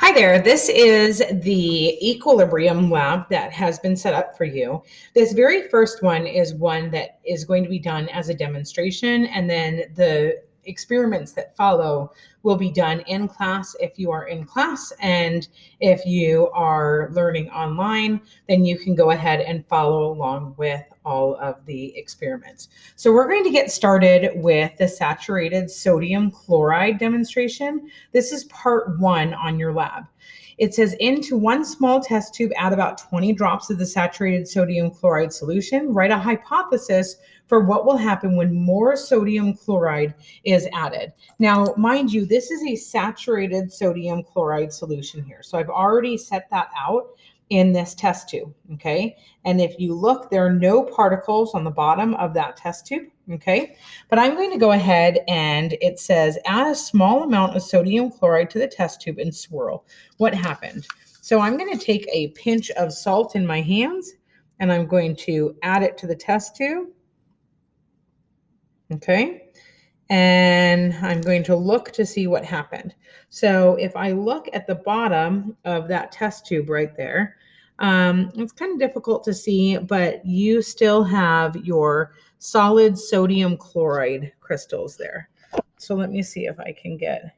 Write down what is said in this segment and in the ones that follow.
Hi there. This is the Equilibrium lab that has been set up for you. This very first one is one that is going to be done as a demonstration, and then the experiments that follow will be done in class if you are in class. And if you are learning online, then you can go ahead and follow along with all of the experiments. So we're going to get started with the saturated sodium chloride demonstration. This is part one on your lab. It says into one small test tube, add about 20 drops of the saturated sodium chloride solution. Write a hypothesis for what will happen when more sodium chloride is added. Now, mind you, this is a saturated sodium chloride solution here. So I've already set that out in this test tube, okay? And if you look, there are no particles on the bottom of that test tube, okay? But I'm going to go ahead and it says add a small amount of sodium chloride to the test tube and swirl. What happened? So I'm going to take a pinch of salt in my hands and I'm going to add it to the test tube, okay? And I'm going to look to see what happened. So if I look at the bottom of that test tube right there, it's kind of difficult to see, but you still have your solid sodium chloride crystals there. So let me see if I can get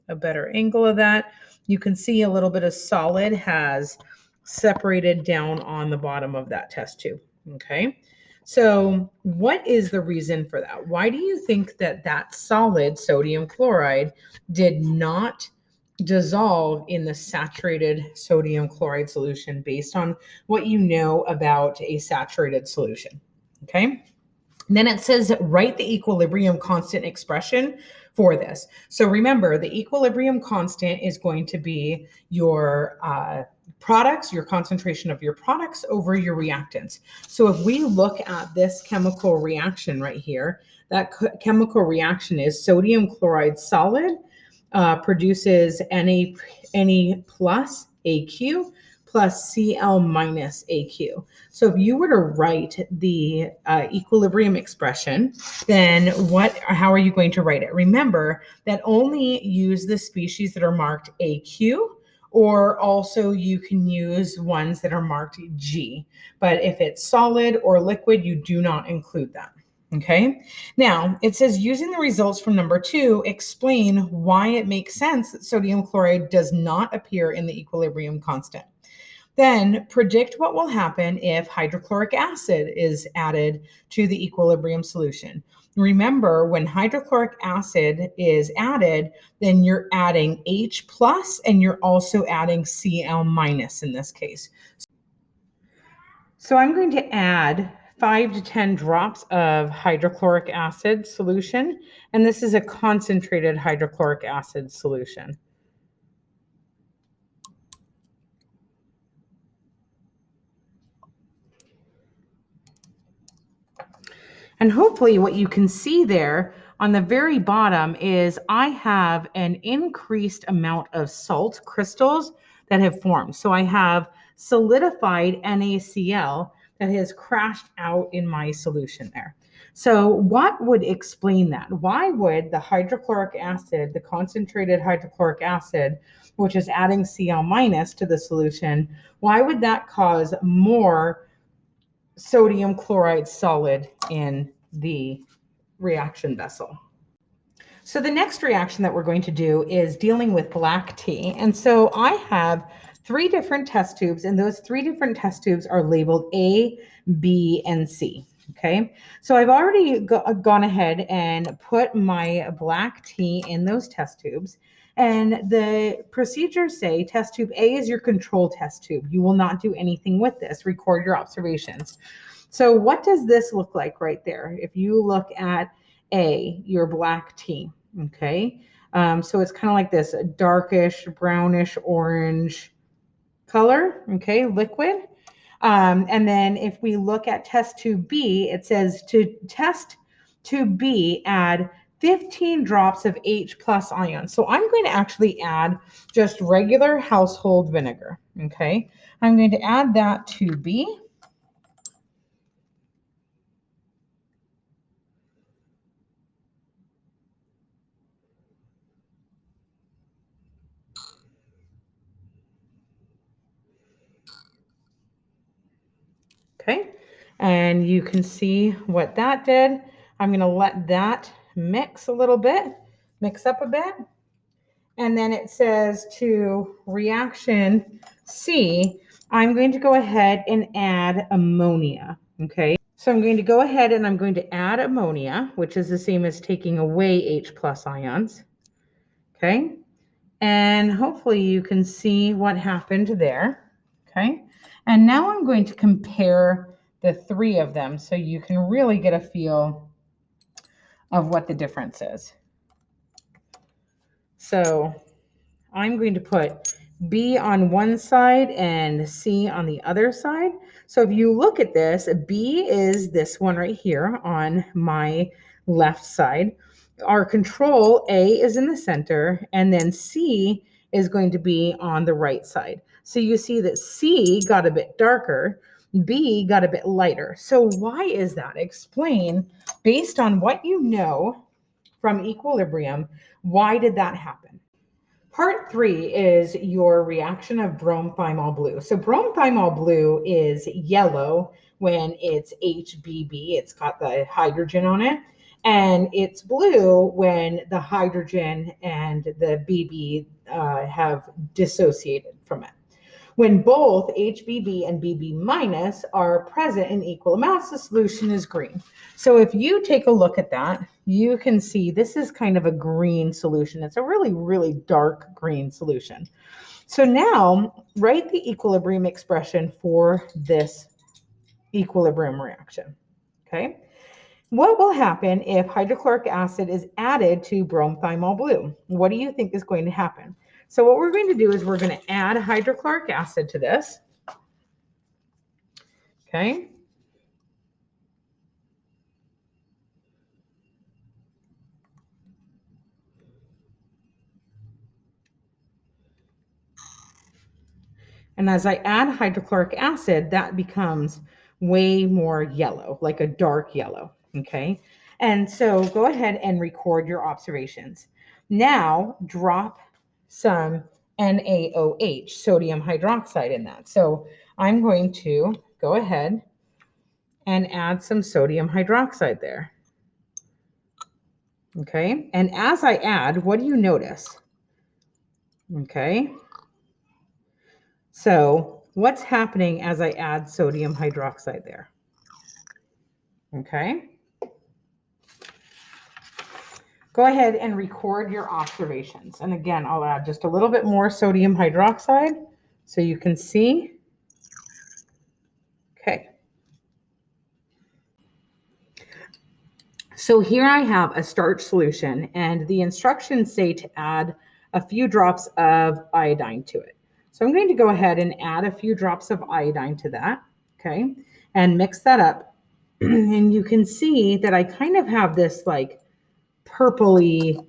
a better angle of that. You can see a little bit of solid has separated down on the bottom of that test tube, okay? So what is the reason for that? Why do you think that that solid sodium chloride did not dissolve in the saturated sodium chloride solution based on what you know about a saturated solution? Okay. And then it says write the equilibrium constant expression for this. So remember, the equilibrium constant is going to be your products, your concentration of your products over your reactants. So if we look at this chemical reaction right here, that chemical reaction is sodium chloride solid produces Na plus AQ plus Cl minus AQ. So if you were to write the equilibrium expression, then how are you going to write it? Remember that only use the species that are marked AQ, or also you can use ones that are marked G. But if it's solid or liquid, you do not include that. Okay. Now it says using the results from number 2, explain why it makes sense that sodium chloride does not appear in the equilibrium constant. Then predict what will happen if hydrochloric acid is added to the equilibrium solution. Remember, when hydrochloric acid is added, then you're adding H plus and you're also adding Cl minus in this case. So I'm going to add 5 to 10 drops of hydrochloric acid solution, and this is a concentrated hydrochloric acid solution. And hopefully what you can see there on the very bottom is I have an increased amount of salt crystals that have formed. So I have solidified NaCl that has crashed out in my solution there. So what would explain that? Why would the hydrochloric acid, the concentrated hydrochloric acid, which is adding Cl minus to the solution, why would that cause more sodium chloride solid in the reaction vessel? So the next reaction that we're going to do is dealing with black tea. And so I have 3 different test tubes, and those 3 different test tubes are labeled A, B, and C. Okay, so I've already gone ahead and put my black tea in those test tubes. And the procedures say test tube A is your control test tube. You will not do anything with this. Record your observations. So what does this look like right there? If you look at A, your black tea, okay? So it's kind of like this darkish, brownish, orange color, okay, liquid. And then if we look at test tube B, it says to test tube B, add 15 drops of H plus ion. So I'm going to actually add just regular household vinegar, okay? I'm going to add that to B. And you can see what that did. I'm going to let that mix a little bit, mix up a bit. And then it says to reaction C, I'm going to go ahead and add ammonia. Okay, so I'm going to go ahead and I'm going to add ammonia, which is the same as taking away H plus ions. Okay, and hopefully you can see what happened there. Okay, and now I'm going to compare the three of them so you can really get a feel of what the difference is. So I'm going to put B on one side and C on the other side. So if you look at this, B is this one right here on my left side. Our control A is in the center, and then C is going to be on the right side. So you see that C got a bit darker, B got a bit lighter. So why is that? Explain, based on what you know from equilibrium, why did that happen? Part 3 is your reaction of bromethymol blue. So bromethymol blue is yellow when it's HBB, it's got the hydrogen on it, and it's blue when the hydrogen and the BB have dissociated from it. When both HBB and BB minus are present in equal amounts, the solution is green. So if you take a look at that, you can see this is kind of a green solution. It's a really, really dark green solution. So now write the equilibrium expression for this equilibrium reaction, okay? What will happen if hydrochloric acid is added to bromethymol blue? What do you think is going to happen? So what we're going to do is we're going to add hydrochloric acid to this. Okay. And as I add hydrochloric acid, that becomes way more yellow, like a dark yellow. Okay. And so go ahead and record your observations. Now drop some NaOH, sodium hydroxide, in that. So I'm going to go ahead and add some sodium hydroxide there. Okay. And as I add, what do you notice? Okay. So what's happening as I add sodium hydroxide there? Okay. Go ahead and record your observations. And again, I'll add just a little bit more sodium hydroxide so you can see. Okay. So here I have a starch solution, and the instructions say to add a few drops of iodine to it. So I'm going to go ahead and add a few drops of iodine to that, okay, and mix that up. And you can see that I kind of have this like purpley,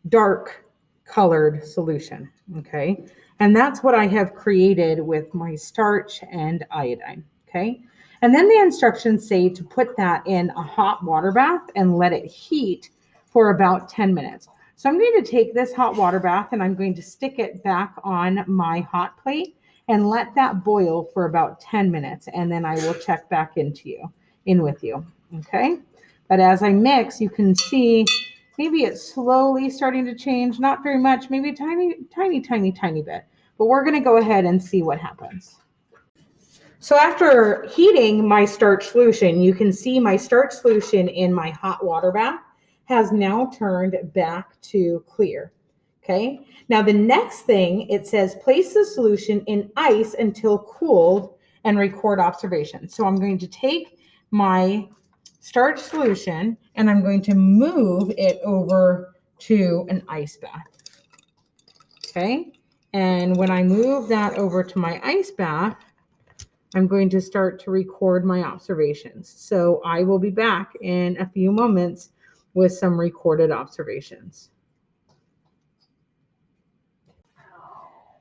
dark colored solution, okay? And that's what I have created with my starch and iodine, okay? And then the instructions say to put that in a hot water bath and let it heat for about 10 minutes. So I'm going to take this hot water bath and I'm going to stick it back on my hot plate and let that boil for about 10 minutes. And then I will check back in with you, okay? But as I mix, you can see maybe it's slowly starting to change, not very much, maybe a tiny bit. But we're going to go ahead and see what happens. So after heating my starch solution, you can see my starch solution in my hot water bath has now turned back to clear. Okay. Now the next thing, it says place the solution in ice until cooled and record observations. So I'm going to take my starch solution and I'm going to move it over to an ice bath. Okay. And when I move that over to my ice bath, I'm going to start to record my observations. So I will be back in a few moments with some recorded observations.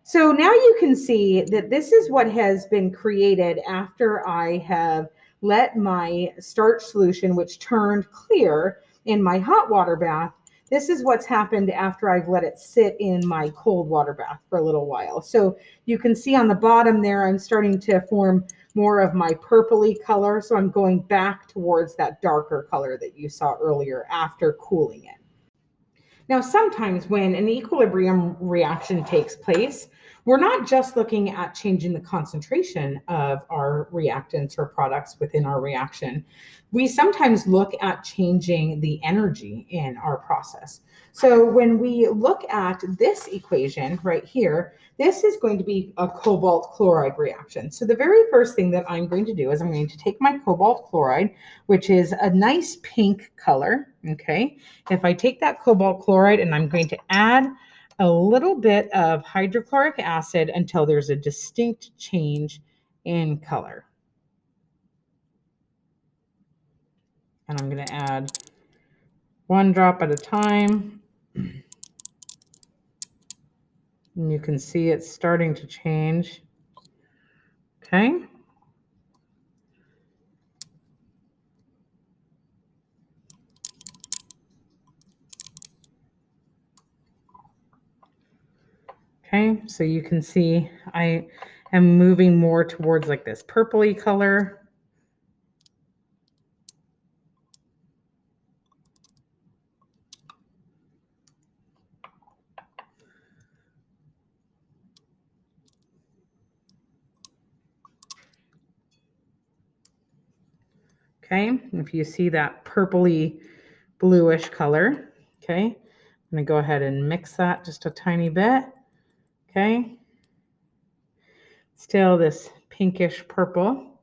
So now you can see that this is what has been created after I have let my starch solution, which turned clear in my hot water bath, this is what's happened after I've let it sit in my cold water bath for a little while. So you can see on the bottom there, I'm starting to form more of my purpley color. So I'm going back towards that darker color that you saw earlier after cooling it. Now, sometimes when an equilibrium reaction takes place, we're not just looking at changing the concentration of our reactants or products within our reaction. We sometimes look at changing the energy in our process. So when we look at this equation right here, this is going to be a cobalt chloride reaction. So the very first thing that I'm going to do is I'm going to take my cobalt chloride, which is a nice pink color, okay? If I take that cobalt chloride and I'm going to add a little bit of hydrochloric acid until there's a distinct change in color. And I'm going to add 1 drop at a time. And you can see it's starting to change. Okay. Okay, so you can see I am moving more towards like this purpley color. Okay, if you see that purpley bluish color, okay, I'm gonna go ahead and mix that just a tiny bit, okay. Still this pinkish purple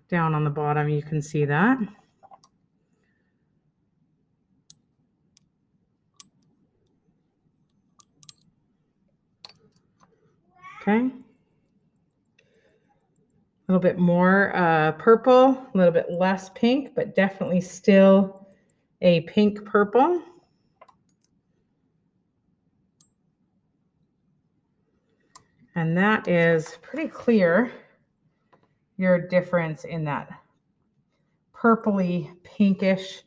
down on the bottom, you can see that. Okay. A little bit more purple, a little bit less pink, but definitely still a pink purple. And that is pretty clear, your difference in that purpley pinkish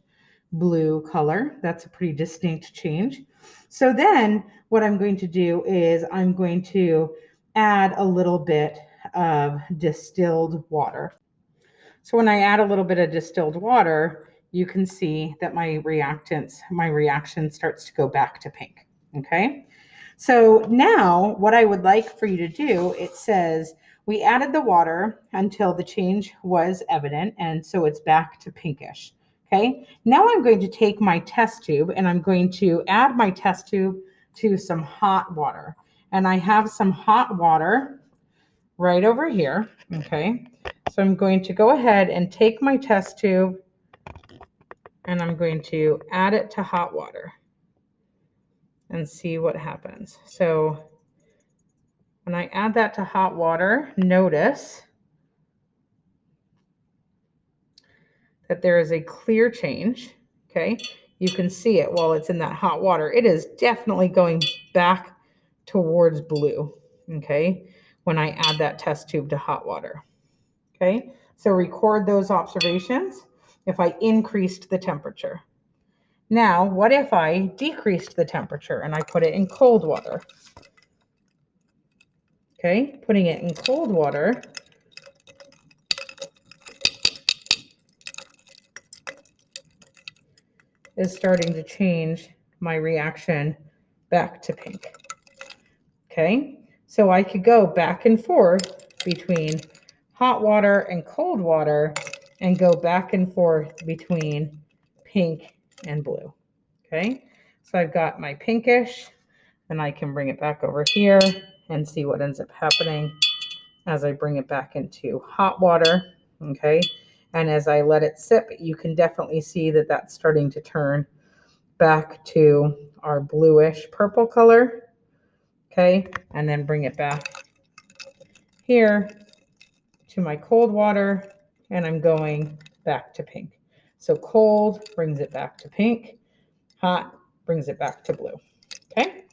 blue color. That's a pretty distinct change. So then what I'm going to do is I'm going to add a little bit of distilled water. So when I add a little bit of distilled water, you can see that my reaction starts to go back to pink. Okay. So now what I would like for you to do, it says we added the water until the change was evident. And so it's back to pinkish. Okay. Now I'm going to take my test tube and I'm going to add my test tube to some hot water. And I have some hot water right over here. Okay. So I'm going to go ahead and take my test tube and I'm going to add it to hot water and see what happens. So when I add that to hot water, notice that there is a clear change. Okay. You can see it while it's in that hot water. It is definitely going back towards blue. Okay. When I add that test tube to hot water. Okay. So record those observations if I increased the temperature. Now, what if I decreased the temperature and I put it in cold water? Okay, putting it in cold water is starting to change my reaction back to pink. Okay, so I could go back and forth between hot water and cold water and go back and forth between pink and blue. Okay, so I've got my pinkish, and I can bring it back over here and see what ends up happening as I bring it back into hot water. Okay, and as I let it sip, you can definitely see that that's starting to turn back to our bluish purple color. Okay, and then bring it back here to my cold water, and I'm going back to pink. So cold brings it back to pink, hot brings it back to blue. Okay.